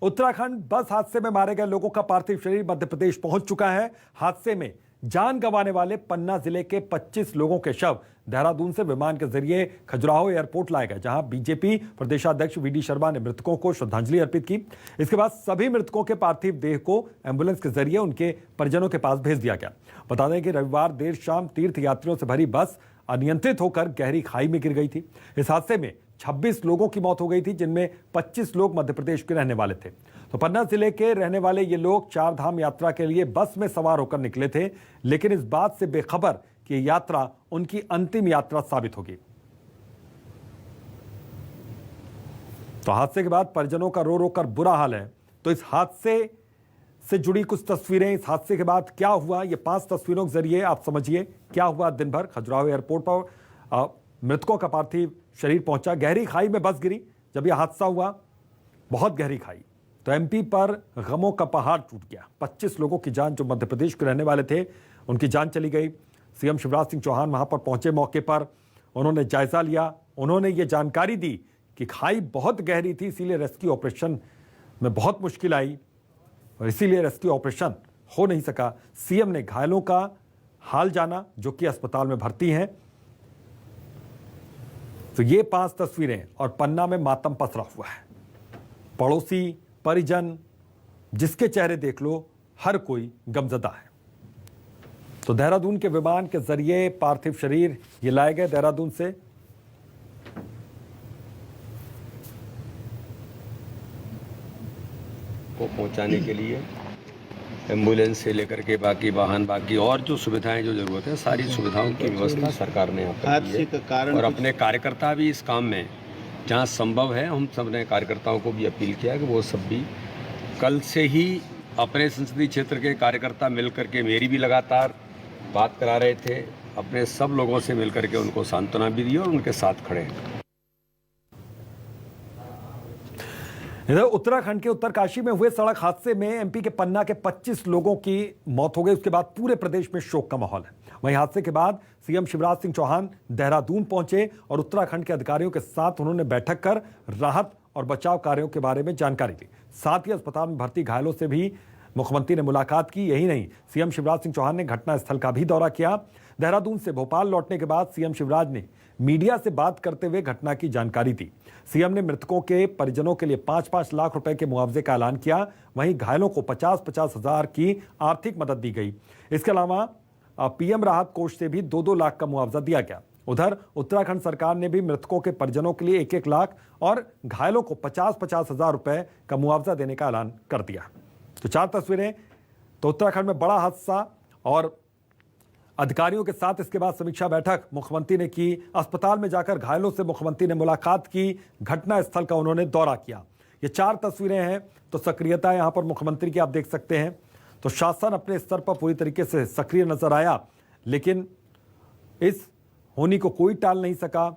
उत्तराखंड बस हादसे में मारे गए लोगों का पार्थिव शरीर मध्य प्रदेश पहुंच चुका है। हादसे में जान गंवाने वाले पन्ना जिले के 25 लोगों के शव देहरादून से विमान के जरिए खजुराहो एयरपोर्ट लाए गए, जहां बीजेपी प्रदेशाध्यक्ष वीडी शर्मा ने मृतकों को श्रद्धांजलि अर्पित की। इसके बाद सभी मृतकों के पार्थिव देह को एम्बुलेंस के जरिए उनके परिजनों के पास भेज दिया गया। बता दें कि रविवार देर शाम तीर्थ यात्रियों से भरी बस अनियंत्रित होकर गहरी खाई में गिर गई थी। इस हादसे में 26 लोगों की मौत हो गई थी, जिनमें 25 लोग मध्य प्रदेश के रहने वाले थे। तो पन्ना जिले के रहने वाले ये लोग चार धाम यात्रा के लिए बस में सवार होकर निकले थे, लेकिन इस बात से बेखबर कि ये यात्रा उनकी अंतिम यात्रा साबित होगी। तो हादसे के बाद परिजनों का रो रो कर बुरा हाल है। तो इस हादसे से जुड़ी कुछ तस्वीरें, इस हादसे के बाद क्या हुआ, ये 5 तस्वीरों के जरिए आप समझिए क्या हुआ। दिन भर खजुराहो एयरपोर्ट पर मृतकों का पार्थिव शरीर पहुंचा। गहरी खाई में बस गिरी जब यह हादसा हुआ, बहुत गहरी खाई। तो एमपी पर गमों का पहाड़ टूट गया। 25 लोगों की जान जो मध्य प्रदेश के रहने वाले थे, उनकी जान चली गई। सीएम शिवराज सिंह चौहान वहां पर पहुंचे। मौके पर उन्होंने जायजा लिया। उन्होंने ये जानकारी दी कि खाई बहुत गहरी थी, इसीलिए रेस्क्यू ऑपरेशन में बहुत मुश्किल आई और इसीलिए रेस्क्यू ऑपरेशन हो नहीं सका। सीएम ने घायलों का हाल जाना, जो कि अस्पताल में भर्ती हैं। तो ये 5 तस्वीरें और पन्ना में मातम पसरा हुआ है। पड़ोसी, परिजन, जिसके चेहरे देख लो, हर कोई गमजदा है। तो देहरादून के विमान के जरिए पार्थिव शरीर ये लाए गए देहरादून से। को पहुंचाने के लिए एम्बुलेंस से लेकर के बाकी वाहन, बाकी और जो सुविधाएं जो जरूरत है, सारी सुविधाओं की व्यवस्था सरकार ने यहाँ पर की है। और अपने कार्यकर्ता भी इस काम में जहाँ संभव है, हम सब ने कार्यकर्ताओं को भी अपील किया कि वो सब भी कल से ही अपने संसदीय क्षेत्र के कार्यकर्ता मिल करके, मेरी भी लगातार बात करा रहे थे, अपने सब लोगों से मिल करके उनको सांत्वना भी दी और उनके साथ खड़े हैं। इधर उत्तराखंड के उत्तरकाशी में हुए सड़क हादसे में एमपी के पन्ना के 25 लोगों की मौत हो गई। उसके बाद पूरे प्रदेश में शोक का माहौल है। वहीं हादसे के बाद सीएम शिवराज सिंह चौहान देहरादून पहुंचे और उत्तराखंड के अधिकारियों के साथ उन्होंने बैठक कर राहत और बचाव कार्यों के बारे में जानकारी ली। साथ ही अस्पताल में भर्ती घायलों से भी मुख्यमंत्री ने मुलाकात की। यही नहीं, सीएम शिवराज सिंह चौहान ने घटनास्थल का भी दौरा किया। देहरादून से भोपाल लौटने के बाद सीएम शिवराज ने मीडिया से बात करते हुए घटना की जानकारी दी। सीएम ने मृतकों के परिजनों के लिए 5-5 लाख रुपए के मुआवजे का ऐलान किया। वहीं घायलों को 50-50 हजार की आर्थिक मदद दी गई। इसके अलावा पीएम राहत कोष से भी 2-2 लाख का मुआवजा दिया गया। उधर उत्तराखंड सरकार ने भी मृतकों के परिजनों के लिए 1-1 लाख और घायलों को 50-50 हजार रुपए का मुआवजा देने का ऐलान कर दिया। तो 4 तस्वीरें। तो उत्तराखंड में बड़ा हादसा और अधिकारियों के साथ इसके बाद समीक्षा बैठक मुख्यमंत्री ने की। अस्पताल में जाकर घायलों से मुख्यमंत्री ने मुलाकात की। घटना स्थल का उन्होंने दौरा किया। ये 4 तस्वीरें हैं। तो सक्रियता यहां पर मुख्यमंत्री की आप देख सकते हैं। तो शासन अपने स्तर पर पूरी तरीके से सक्रिय नजर आया, लेकिन इस होनी को कोई टाल नहीं सका।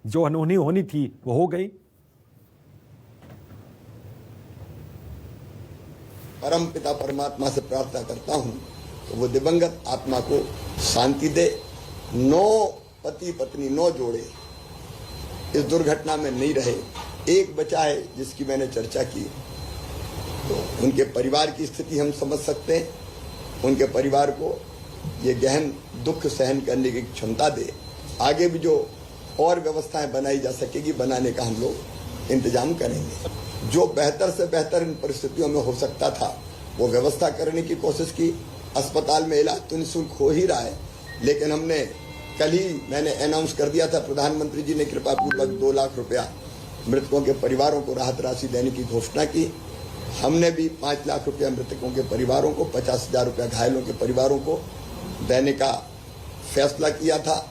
जो अनहोनी होनी थी वो हो गई। परम पिता परमात्मा से प्रार्थना करता हूं तो वो दिवंगत आत्मा को शांति दे। 9 पति पत्नी 9 जोड़े इस दुर्घटना में नहीं रहे, एक बचा है जिसकी मैंने चर्चा की। तो उनके परिवार की स्थिति हम समझ सकते हैं। उनके परिवार को ये गहन दुख सहन करने की क्षमता दे। आगे भी जो और व्यवस्थाएं बनाई जा सकेगी, बनाने का हम लोग इंतजाम करेंगे। जो बेहतर से बेहतर इन परिस्थितियों में हो सकता था वो व्यवस्था करने की कोशिश की। अस्पताल में इलाज तो निःशुल्क हो ही रहा है, लेकिन हमने कल ही मैंने अनाउंस कर दिया था, प्रधानमंत्री जी ने कृपा पूर्वक 2 लाख रुपया मृतकों के परिवारों को राहत राशि देने की घोषणा की। हमने भी 5 लाख रुपया मृतकों के परिवारों को, 50,000 रुपया घायलों के परिवारों को देने का फैसला किया था।